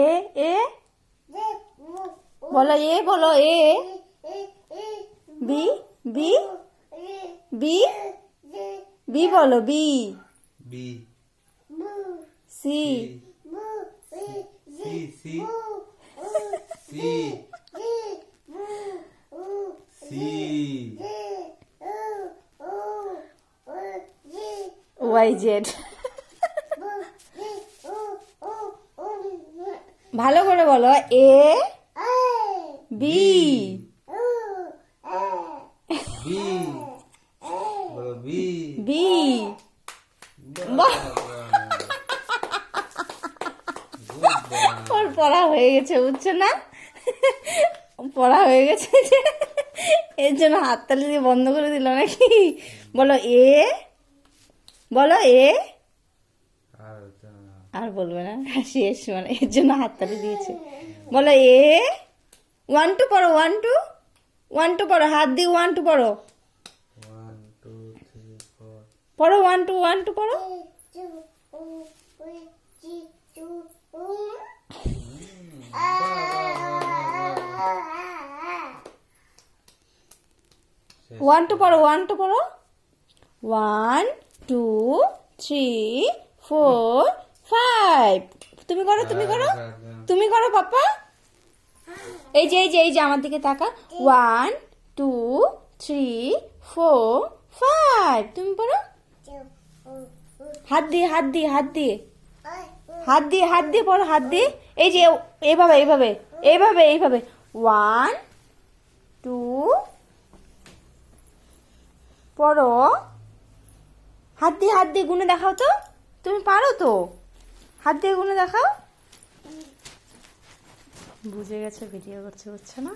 এ এ বলো, এ বলো, A B B B B বলো, বি সি ওয়াই জেড। ভালো করে বলো, এ বি বি। ওর পড়া হয়ে গেছে, বুঝছো না? পড়া হয়ে গেছে যে এর জন্য হাততালি দিয়ে বন্ধ করে দিল নাকি? বলো এ, বলো এ, আর বলবে না, শেষ, মানে এর জন্য হাততালি দিয়েছে। বলো এ, 1 2 পড়ো, 1 2 1 2 পড়ো, হাত দিয়ে 1 2 পড়ো, পড়ো 1 2 1 2 পড়ো। 1 2 পড়ো, 1 2 পড়ো, 1 2 3 4 5। তুমি করো, তুমি করো, তুমি করো পাপা। এই যে এই যে এই যে আমার দিকে তাকা, 1 2 3 4 5। তুমি পড়ো, হাত দিয়ে হাত দিয়ে হাত দিয়ে হাত দিয়ে হাত দিয়ে পড়ো, হাত দিয়ে। এই যে এইভাবে এইভাবে এইভাবে এইভাবে, 1 2 পড়ো, হাত দিয়ে গুনে দেখাও তো, তুমি পারো তো, হাত দিয়ে গুনে দেখাও। বুঝে গেছে ভিডিও করছে, বুঝছো না?